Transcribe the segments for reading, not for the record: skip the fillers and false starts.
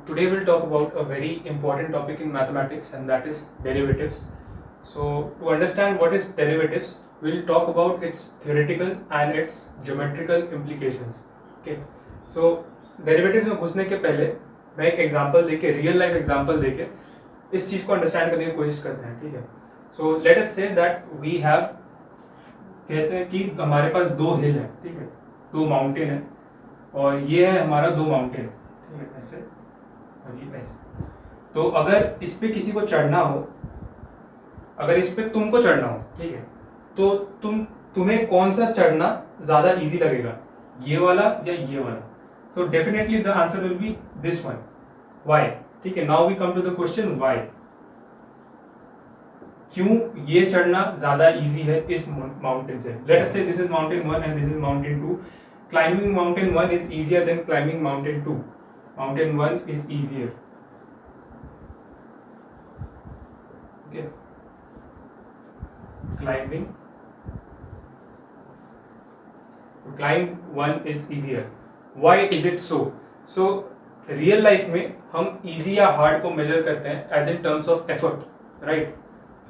today we'll talk about a very important topic in mathematics, and that is derivatives. So to understand what is derivatives, we'll talk about its theoretical and its geometrical implications. Okay. So derivatives में घुसने के पहले मैं एक example देके, real life example देके इस चीज़ को अंडरस्टैंड करने की कोशिश करते हैं. ठीक है. So let us say that we have, कहते हैं कि हमारे पास दो हिल है. ठीक है, दो माउंटेन है और ये है हमारा दो माउंटेन. ठीक है, ऐसे और ये ऐसे. तो अगर इस पे किसी को चढ़ना हो, अगर इस पे तुमको चढ़ना हो, ठीक है, तो तुम्हें कौन सा चढ़ना ज्यादा इजी लगेगा, ये वाला या ये वाला? So definitely the answer will be this one. Why? ठीक है, now we come to the question why. क्यों ये चढ़ना ज्यादा इजी है इस माउंटेन से? लेट अस से this is mountain 1 and this is mountain 2. Climbing mountain 1 is easier than climbing mountain 2. Mountain 1 is easier. Okay. Climbing. Climb 1 is easier. Why is it so? So real life में हम easy या hard को measure करते हैं as in terms of effort, right?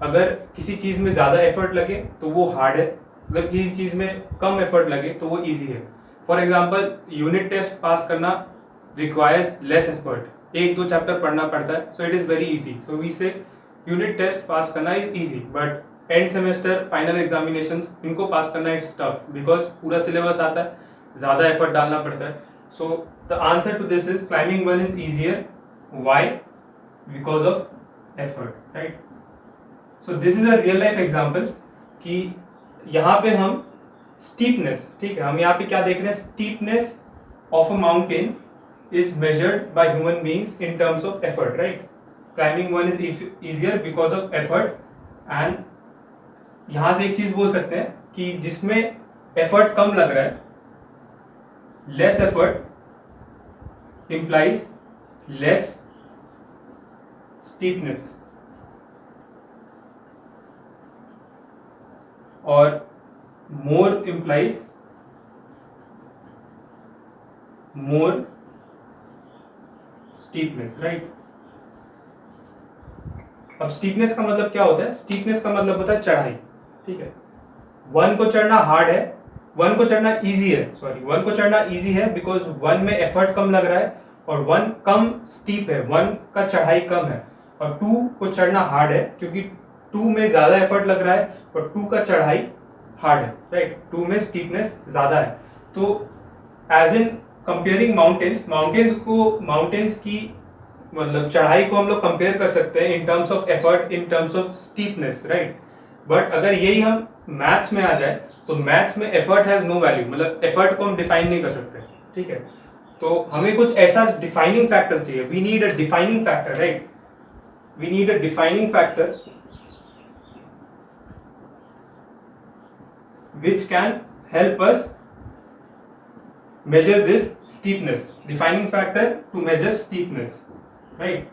अगर किसी चीज में ज्यादा एफर्ट लगे तो वो हार्ड है, अगर किसी चीज में कम एफर्ट लगे तो वो इजी है. For example, unit test pass करना रिक्वायर्स लेस एफर्ट, एक दो चैप्टर पढ़ना पड़ता है, so it is very easy. So we say unit test pass करना is easy, but end semester final examinations इनको पास करना इज टफ बिकॉज पूरा सिलेबस आता है, ज़्यादा एफर्ट डालना पड़ता है. So the answer to this is climbing 1 is easier. Why? Because of effort, right? So this is a real life example कि यहाँ पे हम स्टीपनेस, ठीक है, हम यहाँ पे क्या देख रहे हैं? Steepness of a mountain is measured by human beings in terms of effort, right? Climbing 1 is easier because of effort. and यहां से एक चीज बोल सकते हैं कि जिसमें एफर्ट कम लग रहा है, less effort implies less steepness, और मोर implies मोर स्टीपनेस, राइट? अब स्टीपनेस का मतलब क्या होता है? स्टीपनेस का मतलब होता है चढ़ाई. ठीक है, 1 को चढ़ना हार्ड है, 1 को चढ़ना इजी है, सॉरी 1 को चढ़ना इजी है बिकॉज 1 में एफर्ट कम लग रहा है और 1 कम स्टीप है, 1 का चढ़ाई कम है. और 2 को चढ़ना हार्ड है क्योंकि 2 में ज्यादा एफर्ट लग रहा है और 2 का चढ़ाई हार्ड है, राइट? 2 में स्टीपनेस ज्यादा है. तो एज इन कंपेयरिंग माउंटेन्स की मतलब चढ़ाई को हम लोग कंपेयर कर सकते हैं इन terms of effort, in terms of steepness, right? But अगर यही हम मैथ्स में आ जाए तो मैथ्स में एफर्ट हैज नो वैल्यू, मतलब एफर्ट को हम डिफाइन नहीं कर सकते. ठीक है, तो हमें कुछ ऐसा डिफाइनिंग फैक्टर चाहिए. We need a defining factor, right? We need a defining factor which can help us measure this steepness. Defining factor to measure steepness, right?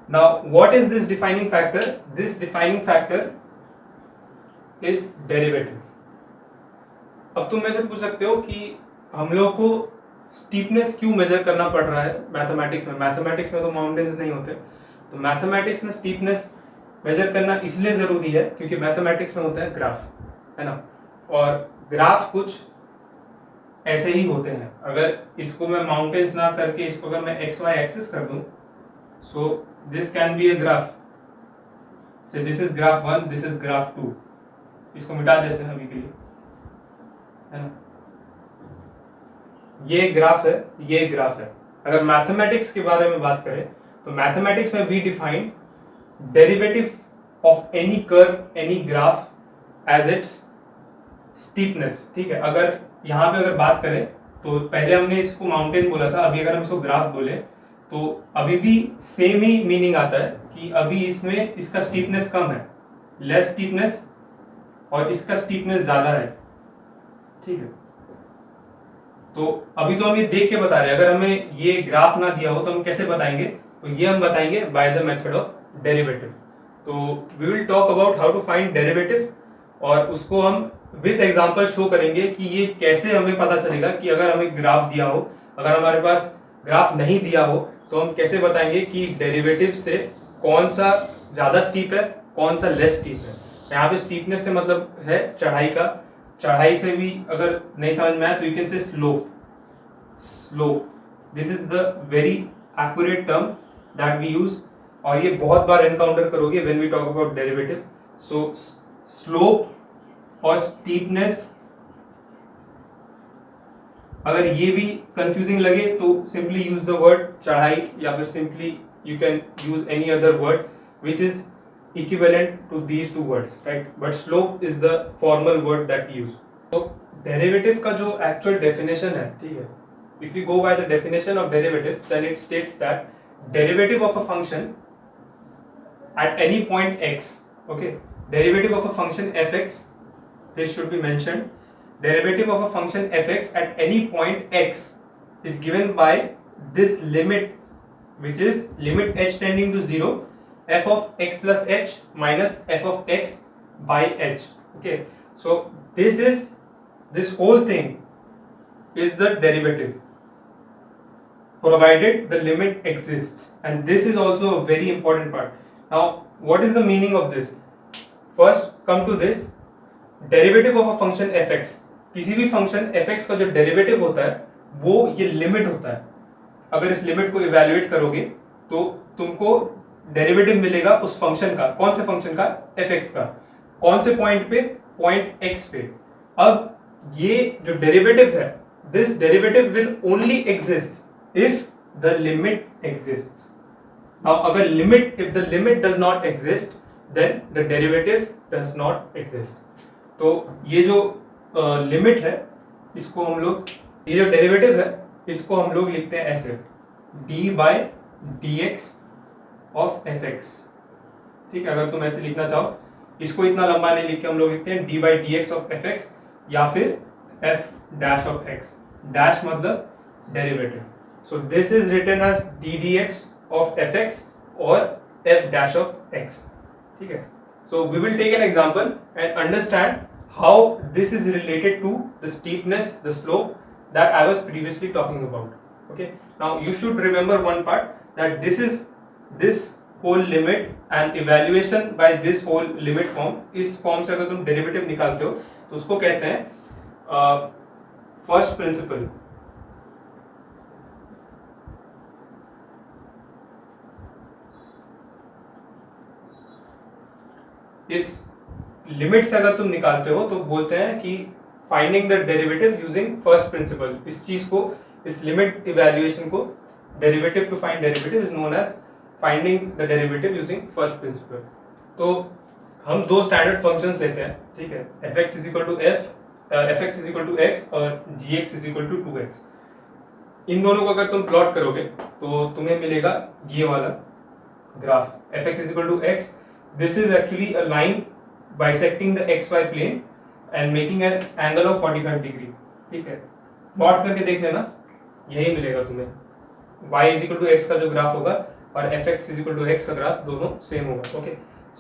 Now what is this defining factor? This defining factor is derivative. अब तुम मेरे से पूछ सकते हो कि हम लोग को स्टीपनेस क्यों मेजर करना पड़ रहा है मैथमेटिक्स में? मैथमेटिक्स में तो माउंटेन्स नहीं होते, तो मैथमेटिक्स में स्टीपनेस मेजर करना इसलिए जरूरी है क्योंकि मैथमेटिक्स में होता है ग्राफ, है ना? और ग्राफ कुछ ऐसे ही होते हैं. अगर इसको मैं माउंटेन्स ना करके इसको अगर मैं एक्स वाई एक्सिस कर दूं, so this can be a graph. Say this is graph 1, this is graph 2. इसको मिटा देते हैं अभी के लिए, है ना? ये ग्राफ है, ये ग्राफ है. अगर मैथमेटिक्स के बारे में बात करें तो मैथमेटिक्स में we define derivative of any curve, any graph as its steepness. ठीक है, अगर यहाँ पे अगर बात करें तो पहले हमने इसको माउंटेन बोला था, अभी अगर हम इसको ग्राफ बोले तो अभी भी सेम ही मीनिंग आता है कि अभी इसमें इसका स्टीपनेस कम है, लेस स्टीपनेस, और इसका स्टीपनेस ज्यादा है. ठीक है, तो अभी तो हम ये देख के बता रहे हैं. अगर हमें ये ग्राफ ना दिया हो तो हम कैसे बताएंगे? तो ये हम बताएंगे by the method of derivative. तो we will talk about how to find derivative और उसको हम विद एग्जांपल शो करेंगे कि ये कैसे हमें पता चलेगा कि अगर हमें ग्राफ दिया हो, अगर हमारे पास ग्राफ नहीं दिया हो तो हम कैसे बताएंगे कि डेरिवेटिव से कौन सा ज़्यादा स्टीप है, कौन सा लेस स्टीप है। यहाँ पे स्टीपनेस से मतलब है चढ़ाई का, चढ़ाई से भी अगर नहीं समझ में आए तो you can say slope. Slope, this is the very accurate term that we use, और ये बहुत बार एनकाउंटर करोगे when we talk about derivative. So slope और स्टीपनेस, अगर ये भी कंफ्यूजिंग लगे तो सिंपली यूज द वर्ड चढ़ाई, या फिर simply you can use any other word which is equivalent to these two words, right? But slope is the formal word that we use. So derivative का जो actual definition है, ठीक है, if we go by the definition of derivative, then it states that derivative of a function at any point x, okay, derivative of a function fx, this should be mentioned, derivative of a function fx at any point x is given by this limit, which is limit h tending to 0 f of x plus h minus f of x by h. Okay, so this whole thing is the derivative provided the limit exists, and this is also a very important part. Now what is the meaning of this? First come to this derivative of a function fx. किसी भी function fx का जो derivative होता है वो ये limit होता है। अगर इस लिमिट को इवैल्यूएट करोगे तो तुमको डेरिवेटिव मिलेगा उस फंक्शन का, कौन से फंक्शन का, fx का, कौन से पॉइंट पे, पॉइंट x पे। अब ये जो डेरिवेटिव है, this derivative will only exist if the limit exists. Now अगर limit, if the limit does not exist then the derivative does not exist. तो ये जो लिमिट है इसको हम लोग, ये जो डेरिवेटिव है इसको हम लोग लिखते हैं ऐसे, D by d x of f x. ठीक है, अगर तुम ऐसे लिखना चाहो, इसको इतना लंबा नहीं लिख के हम लोग लिखते हैं d by d x of f x, या फिर f dash of x. Dash मतलब derivative. So this is written as d d x of f x और एफ डैश ऑफ एक्स। ठीक है, so we will take an example and understand how this is related to the steepness, the slope that I was previously talking about. Okay, now you should remember one part, that this whole limit and evaluation by this whole limit form, इस form से अगर तुम derivative निकालते हो तो उसको कहते हैं फर्स्ट प्रिंसिपल। इस लिमिट से अगर तुम निकालते हो तो बोलते हैं कि finding the derivative using first principle. इस चीज को, इस लिमिट इवैल्यूएशन को, derivative to find derivative is known as finding the derivative using first principle. तो हम दो स्टैंडर्ड फंक्शंस लेते हैं, ठीक है, f x is equal to f x is equal to x और g x is equal to 2x। इन दोनों को अगर तुम प्लॉट करोगे तो तुम्हें मिलेगा ये वाला graph, F x is equal to X. This is actually a line bisecting the X Y plane and making an angle of 45 degree. ठीक है, प्लॉट करके देख लेना, यही मिलेगा तुम्हें। y is equal to X का जो ग्राफ होगा और F x is equal to X का ग्राफ दोनों सेम होगा। Okay,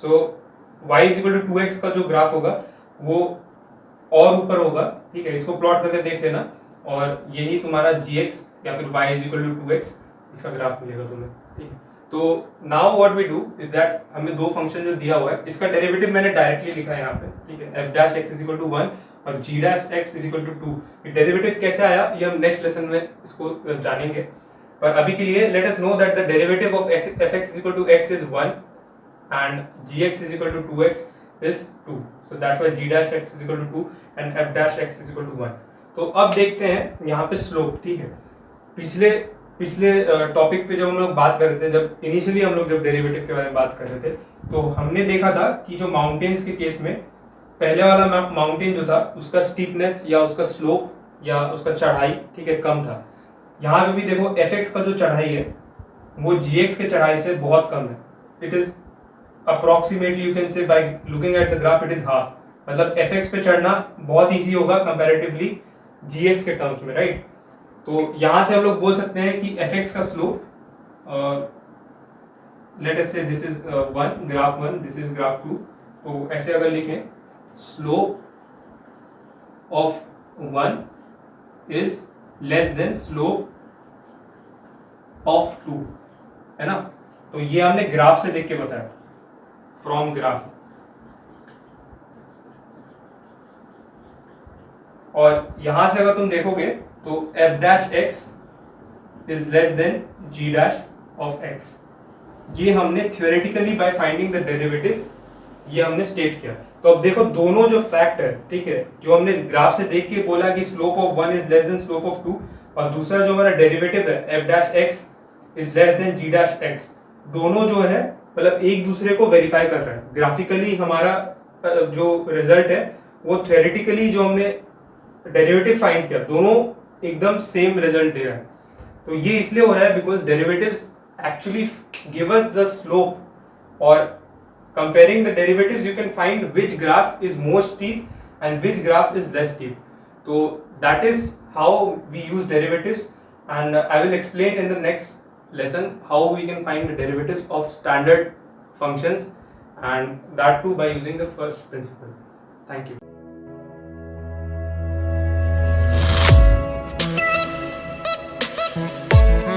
so y is equal to 2x का जो ग्राफ होगा वो और ऊपर होगा। ठीक है, इसको प्लॉट करके देख लेना और यही तुम्हारा gx या फिर y is equal to 2x इसका ग्राफ मिलेगा तुम्हें। ठीक है, तो now what we do is that हमें दो फंक्शन जो दिया हुआ है इसका डेरिवेटिव मैंने डायरेक्टली लिखा है यहाँ पे। ठीक है, f dash x is equal to 1 और g dash x is equal to 2। Derivative कैसे आया ये हम नेक्स्ट लेसन में इसको जानेंगे, पर अभी के लिए let us know that the derivative of f x is equal to x is 1 and g x is equal to 2x is 2। So that's why g dash x is equal to 2 and f dash x is equal to 1। तो अब देखते हैं यहाँ पे slope. ठीक है, पिछले topic पे जब हम लोग बात कर रहे थे, जब इनिशियली हम लोग जब डेरिवेटिव के बारे में बात कर रहे थे तो हमने देखा था कि जो माउंटेन्स के केस में पहले वाला माउंटेन जो था उसका स्टीपनेस या उसका स्लोप या उसका चढ़ाई, ठीक है, कम था। यहाँ पे भी देखो एफ एक्स का जो चढ़ाई है वो जी एक्स के चढ़ाई से बहुत कम है। It is approximately you can से by looking at the graph it is half. मतलब एफ एक्स पे चढ़ना बहुत ईजी होगा कंपैरेटिवली जी एक्स के टर्म्स में, राइट। तो यहां से हम लोग बोल सकते हैं कि एफ एक्स का स्लोप, लेट अस से this is 1 graph 1, this is graph 2। तो ऐसे अगर लिखें slope of 1 is less than slope of 2, है ना। तो ये हमने ग्राफ से देख के बताया, फ्रॉम ग्राफ। और यहां से अगर तुम देखोगे तो f dash x is less than g dash of x, ये हमने theoretically by finding the derivative ये हमने स्टेट किया। तो अब देखो दोनों जो फैक्ट है, ठीक है, जो हमने ग्राफ से देख के बोला कि slope of 1 is less than slope of 2, और दूसरा जो हमारा डेरिवेटिव है f dash x is less than g dash x, दोनों जो है मतलब एक दूसरे को वेरीफाई कर रहा है। ग्राफिकली हमारा जो रिजल्ट है वो थ्योरेटिकली जो हमने डेरिवेटिव फाइंड किया, दोनों एकदम सेम रिजल्ट दे रहा है। तो ये इसलिए हो रहा है because derivatives actually give us the slope, और comparing the derivatives you can find which graph is more steep and which graph is less steep. So that is how we use derivatives, and I will explain in the next lesson how we can find the derivatives of standard functions, and that too by using the first principle. Thank you.